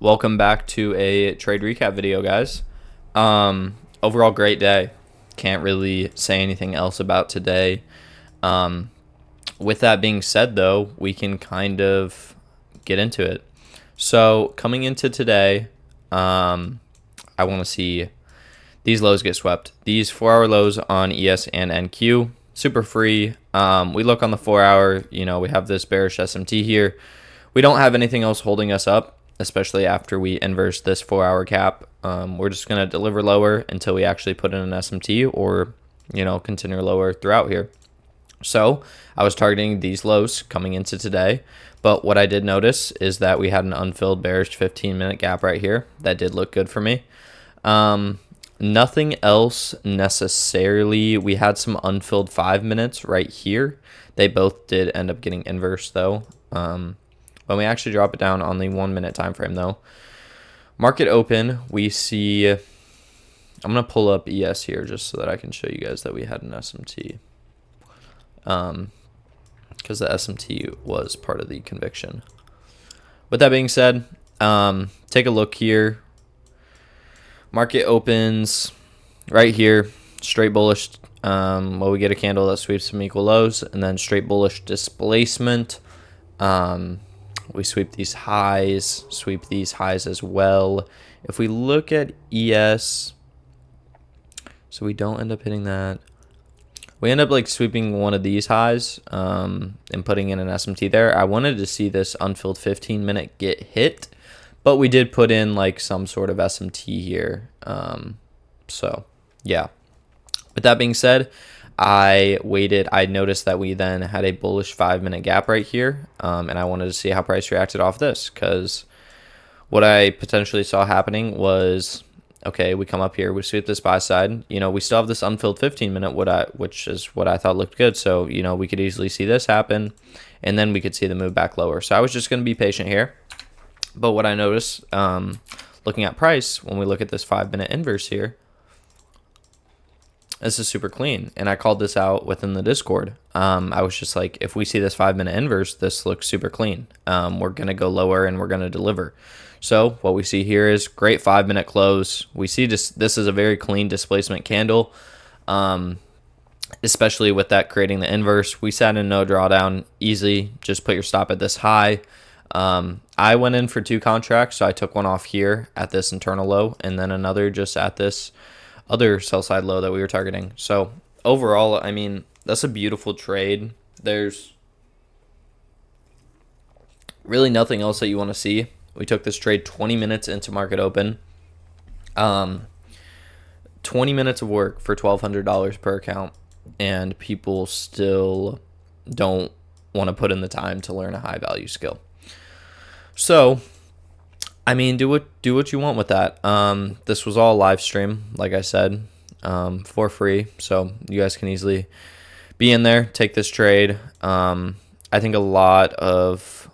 Welcome back to a trade recap video, guys. Overall, great day. Can't really say anything else about today. With that being said, though, we can kind of get into it. So coming into today, I want to see these lows get swept. These 4-hour lows on ES and NQ, super free. We look on the 4-hour, we have this bearish SMT here. We don't have anything else holding us up, especially after we inverse this 4-hour cap. We're just going to deliver lower until we actually put in an SMT or, continue lower throughout here. So I was targeting these lows coming into today, but what I did notice is that we had an unfilled bearish 15-minute gap right here. That did look good for me. Nothing else necessarily. We had some unfilled 5 minutes right here. They both did end up getting inverse though. When we actually drop it down on the 1 minute time frame though, market open, we see, I'm going to pull up ES here just so that I can show you guys that we had an SMT. Because the SMT was part of the conviction. With that being said, take a look here. Market opens right here, straight bullish. We get a candle that sweeps some equal lows, and then straight bullish displacement. We sweep these highs as well. If we look at ES, so we don't end up hitting that. We end up like sweeping one of these highs and putting in an SMT there. I wanted to see this unfilled 15-minute get hit, but we did put in like some sort of SMT here. So yeah. With that being said, I waited. I noticed that we then had a bullish 5-minute gap right here, and I wanted to see how price reacted off this, because what I potentially saw happening was, okay, we come up here, we sweep this buy side. We still have this unfilled 15-minute, which is what I thought looked good. So we could easily see this happen, and then we could see the move back lower. So I was just going to be patient here. But what I noticed, looking at price, when we look at this 5-minute inverse here, this is super clean, and I called this out within the Discord. I was just like, if we see this 5-minute inverse, this looks super clean. We're going to go lower, and we're going to deliver. So what we see here is great 5-minute close. We see this is a very clean displacement candle, especially with that creating the inverse. We sat in no drawdown, easy. Just put your stop at this high. I went in for 2 contracts, so I took one off here at this internal low, and then another just at this other sell side low that we were targeting. So overall, I mean, that's a beautiful trade. There's really nothing else that you want to see. We took this trade 20 minutes into market open. 20 minutes of work for $1,200 per account, and people still don't want to put in the time to learn a high value skill. So I mean, do what you want with that. This was all live stream, like I said, for free. So you guys can easily be in there, take this trade. I think a lot of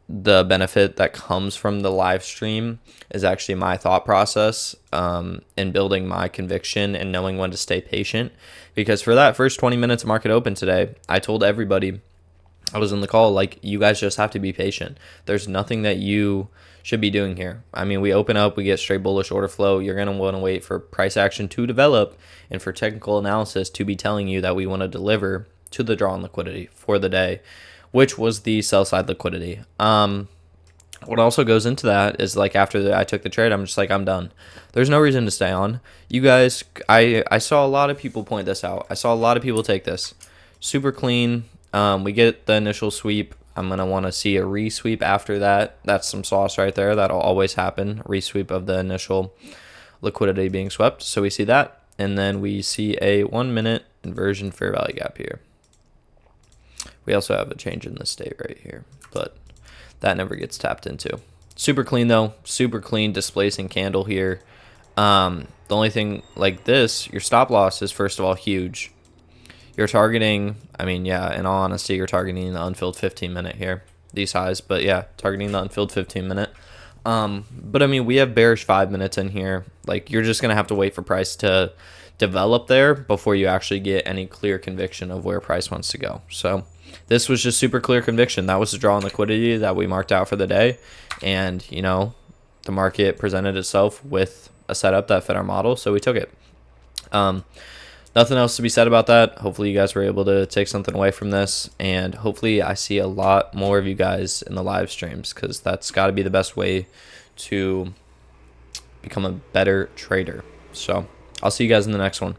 the benefit that comes from the live stream is actually my thought process in building my conviction and knowing when to stay patient. Because for that first 20 minutes of market open today, I told everybody, I was in the call, like, you guys just have to be patient. There's nothing that you should be doing here. I mean, we open up, we get straight bullish order flow. You're going to want to wait for price action to develop and for technical analysis to be telling you that we want to deliver to the draw on liquidity for the day, which was the sell side liquidity. What also goes into that is, like, after I took the trade, I'm just like, I'm done. There's no reason to stay on. You guys, I saw a lot of people point this out. I saw a lot of people take this. Super clean. We get the initial sweep. I'm going to want to see a resweep after that. That's some sauce right there. That'll always happen. Resweep of the initial liquidity being swept. So we see that. And then we see a 1-minute inversion fair value gap here. We also have a change in the state right here, but that never gets tapped into. Super clean though. Super clean displacing candle here. The only thing like this, your stop loss is first of all huge. You're targeting, I mean, yeah, in all honesty, you're targeting the unfilled 15-minute here, these highs. But yeah, targeting the unfilled 15-minute. But I mean, we have bearish 5 minutes in here. Like, you're just going to have to wait for price to develop there before you actually get any clear conviction of where price wants to go. So this was just super clear conviction. That was the draw on liquidity that we marked out for the day. And, the market presented itself with a setup that fit our model, so we took it. Nothing else to be said about that. Hopefully you guys were able to take something away from this, and hopefully I see a lot more of you guys in the live streams, because that's got to be the best way to become a better trader. So I'll see you guys in the next one.